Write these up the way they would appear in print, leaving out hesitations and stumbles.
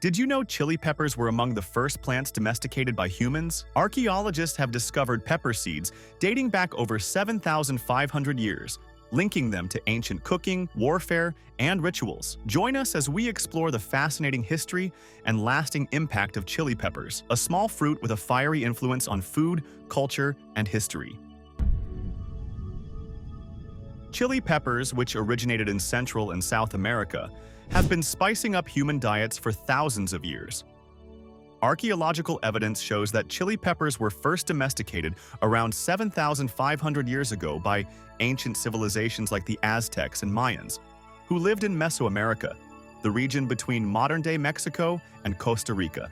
Did you know chili peppers were among the first plants domesticated by humans? Archaeologists have discovered pepper seeds dating back over 7,500 years, linking them to ancient cooking, warfare, and rituals. Join us as we explore the fascinating history and lasting impact of chili peppers, a small fruit with a fiery influence on food, culture, and history. Chili peppers, which originated in Central and South America, have been spicing up human diets for thousands of years. Archaeological evidence shows that chili peppers were first domesticated around 7,500 years ago by ancient civilizations like the Aztecs and Mayans, who lived in Mesoamerica, the region between modern-day Mexico and Costa Rica.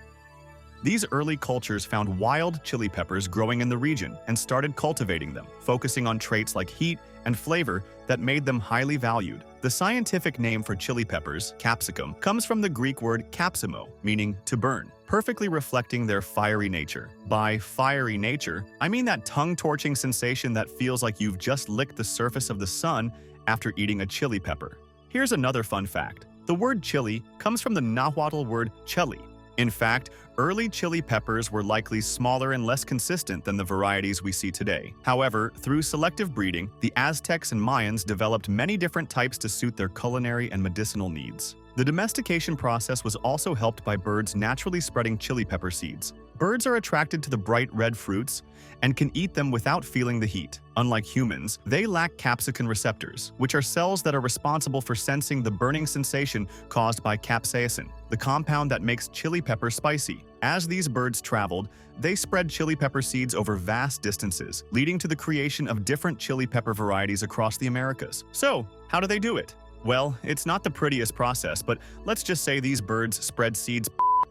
These early cultures found wild chili peppers growing in the region and started cultivating them, focusing on traits like heat and flavor that made them highly valued. The scientific name for chili peppers, capsicum, comes from the Greek word capsimo, meaning to burn, perfectly reflecting their fiery nature. By fiery nature, I mean that tongue-torching sensation that feels like you've just licked the surface of the sun after eating a chili pepper. Here's another fun fact. The word chili comes from the Nahuatl word cheli. In fact, early chili peppers were likely smaller and less consistent than the varieties we see today. However, through selective breeding, the Aztecs and Mayans developed many different types to suit their culinary and medicinal needs. The domestication process was also helped by birds naturally spreading chili pepper seeds. Birds are attracted to the bright red fruits and can eat them without feeling the heat. Unlike humans, they lack capsicum receptors, which are cells that are responsible for sensing the burning sensation caused by capsaicin, the compound that makes chili pepper spicy. As these birds traveled, they spread chili pepper seeds over vast distances, leading to the creation of different chili pepper varieties across the Americas. So, how do they do it? Well, it's not the prettiest process, but let's just say these birds spread seeds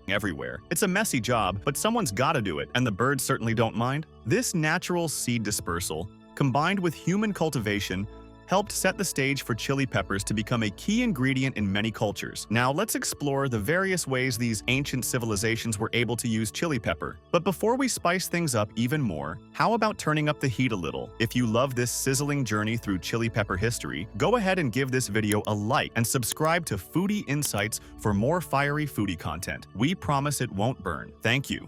everywhere. It's a messy job, but someone's gotta do it, and the birds certainly don't mind. This natural seed dispersal, combined with human cultivation, helped set the stage for chili peppers to become a key ingredient in many cultures. Now let's explore the various ways these ancient civilizations were able to use chili pepper. But before we spice things up even more, how about turning up the heat a little? If you love this sizzling journey through chili pepper history, go ahead and give this video a like and subscribe to Foodie Insights for more fiery foodie content. We promise it won't burn. Thank you.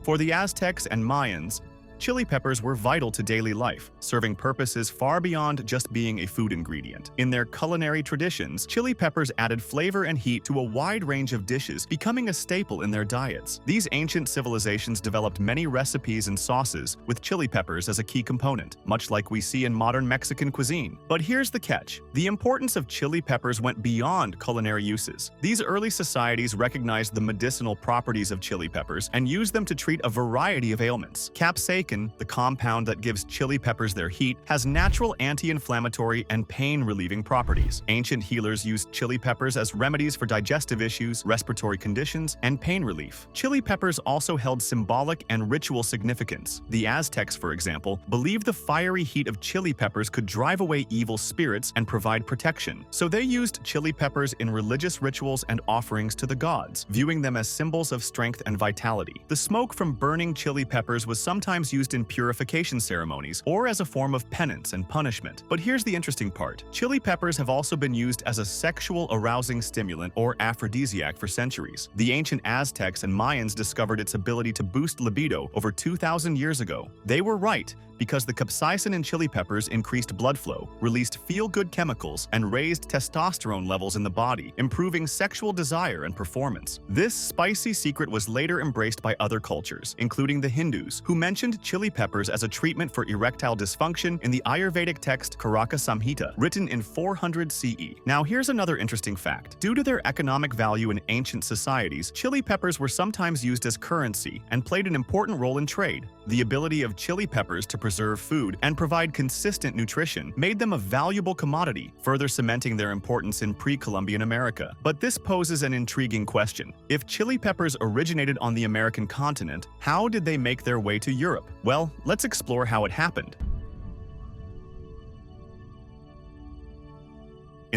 For the Aztecs and Mayans, chili peppers were vital to daily life, serving purposes far beyond just being a food ingredient. In their culinary traditions, chili peppers added flavor and heat to a wide range of dishes, becoming a staple in their diets. These ancient civilizations developed many recipes and sauces with chili peppers as a key component, much like we see in modern Mexican cuisine. But here's the catch. The importance of chili peppers went beyond culinary uses. These early societies recognized the medicinal properties of chili peppers and used them to treat a variety of ailments. Capsaicin, the compound that gives chili peppers their heat, has natural anti-inflammatory and pain-relieving properties. Ancient healers used chili peppers as remedies for digestive issues, respiratory conditions, and pain relief. Chili peppers also held symbolic and ritual significance. The Aztecs, for example, believed the fiery heat of chili peppers could drive away evil spirits and provide protection. So they used chili peppers in religious rituals and offerings to the gods, viewing them as symbols of strength and vitality. The smoke from burning chili peppers was sometimes used in purification ceremonies or as a form of penance and punishment. But here's the interesting part. Chili peppers have also been used as a sexual arousing stimulant or aphrodisiac for centuries. The ancient Aztecs and Mayans discovered its ability to boost libido over 2,000 years ago. They were right, because the capsaicin in chili peppers increased blood flow, released feel-good chemicals, and raised testosterone levels in the body, improving sexual desire and performance. This spicy secret was later embraced by other cultures, including the Hindus, who mentioned chili peppers as a treatment for erectile dysfunction in the Ayurvedic text Karaka Samhita, written in 400 CE. Now here's another interesting fact. Due to their economic value in ancient societies, chili peppers were sometimes used as currency and played an important role in trade. The ability of chili peppers to preserve food and provide consistent nutrition made them a valuable commodity, further cementing their importance in pre-Columbian America. But this poses an intriguing question. If chili peppers originated on the American continent, how did they make their way to Europe? Well, let's explore how it happened.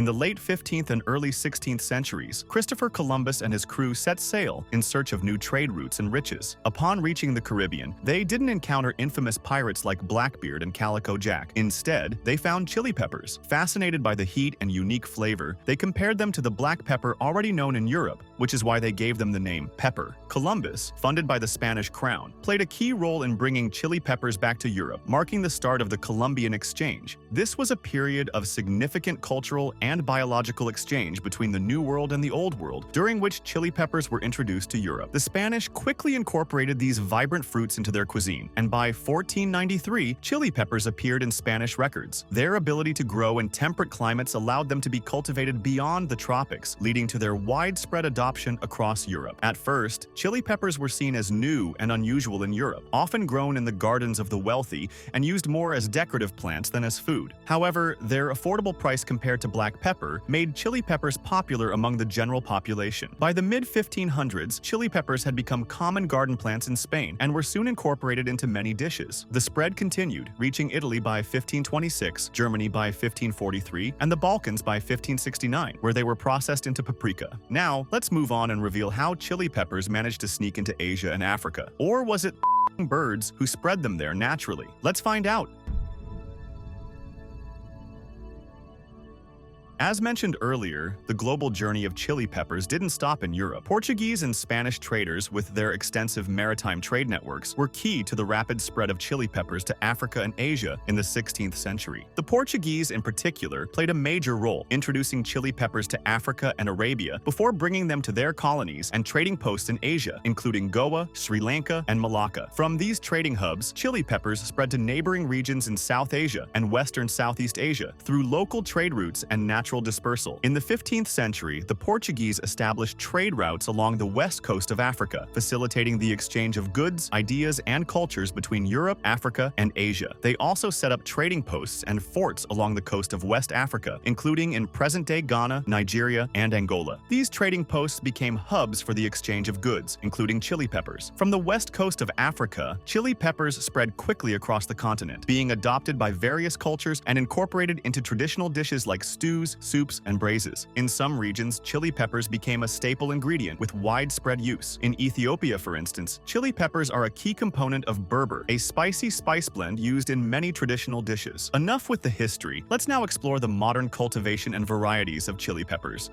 In the late 15th and early 16th centuries, Christopher Columbus and his crew set sail in search of new trade routes and riches. Upon reaching the Caribbean, they didn't encounter infamous pirates like Blackbeard and Calico Jack. Instead, they found chili peppers. Fascinated by the heat and unique flavor, they compared them to the black pepper already known in Europe, which is why they gave them the name pepper. Columbus, funded by the Spanish crown, played a key role in bringing chili peppers back to Europe, marking the start of the Columbian Exchange. This was a period of significant cultural and biological exchange between the New World and the Old World, during which chili peppers were introduced to Europe. The Spanish quickly incorporated these vibrant fruits into their cuisine, and by 1493, chili peppers appeared in Spanish records. Their ability to grow in temperate climates allowed them to be cultivated beyond the tropics, leading to their widespread adoption across Europe. At first, chili peppers were seen as new and unusual in Europe, often grown in the gardens of the wealthy and used more as decorative plants than as food. However, their affordable price compared to black pepper made chili peppers popular among the general population. By the mid-1500s, chili peppers had become common garden plants in Spain and were soon incorporated into many dishes. The spread continued, reaching Italy by 1526, Germany by 1543, and the Balkans by 1569, where they were processed into paprika. Now, let's move on and reveal how chili peppers managed to sneak into Asia and Africa. Or was it birds who spread them there naturally? Let's find out. As mentioned earlier, the global journey of chili peppers didn't stop in Europe. Portuguese and Spanish traders, with their extensive maritime trade networks, were key to the rapid spread of chili peppers to Africa and Asia in the 16th century. The Portuguese, in particular, played a major role, introducing chili peppers to Africa and Arabia before bringing them to their colonies and trading posts in Asia, including Goa, Sri Lanka, and Malacca. From these trading hubs, chili peppers spread to neighboring regions in South Asia and Western Southeast Asia through local trade routes and natural dispersal. In the 15th century, the Portuguese established trade routes along the west coast of Africa, facilitating the exchange of goods, ideas, and cultures between Europe, Africa, and Asia. They also set up trading posts and forts along the coast of West Africa, including in present-day Ghana, Nigeria, and Angola. These trading posts became hubs for the exchange of goods, including chili peppers. From the west coast of Africa, chili peppers spread quickly across the continent, being adopted by various cultures and incorporated into traditional dishes like stews, soups, and braises. In some regions, chili peppers became a staple ingredient with widespread use. In Ethiopia, for instance, chili peppers are a key component of Berber, a spicy spice blend used in many traditional dishes. Enough with the history. Let's now explore the modern cultivation and varieties of chili peppers.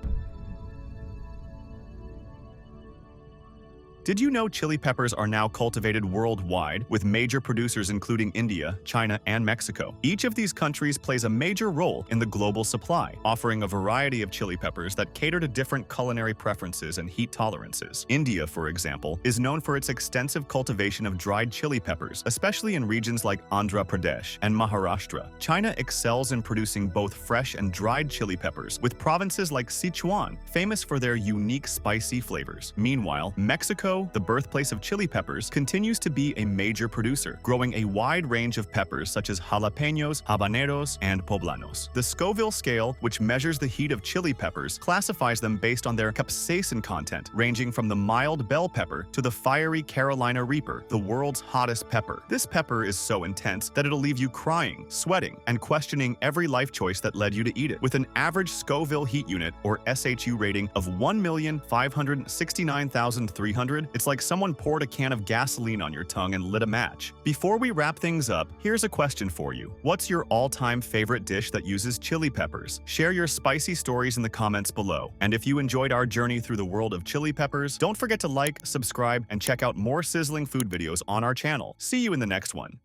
Did you know chili peppers are now cultivated worldwide, with major producers including India, China, and Mexico? Each of these countries plays a major role in the global supply, offering a variety of chili peppers that cater to different culinary preferences and heat tolerances. India, for example, is known for its extensive cultivation of dried chili peppers, especially in regions like Andhra Pradesh and Maharashtra. China excels in producing both fresh and dried chili peppers, with provinces like Sichuan famous for their unique spicy flavors. Meanwhile, Mexico, the birthplace of chili peppers, continues to be a major producer, growing a wide range of peppers such as jalapeños, habaneros, and poblanos. The Scoville scale, which measures the heat of chili peppers, classifies them based on their capsaicin content, ranging from the mild bell pepper to the fiery Carolina Reaper, the world's hottest pepper. This pepper is so intense that it'll leave you crying, sweating, and questioning every life choice that led you to eat it. With an average Scoville heat unit, or SHU rating, of 1,569,300, it's like someone poured a can of gasoline on your tongue and lit a match. Before we wrap things up, here's a question for you. What's your all-time favorite dish that uses chili peppers? Share your spicy stories in the comments below. And if you enjoyed our journey through the world of chili peppers, don't forget to like, subscribe, and check out more sizzling food videos on our channel. See you in the next one.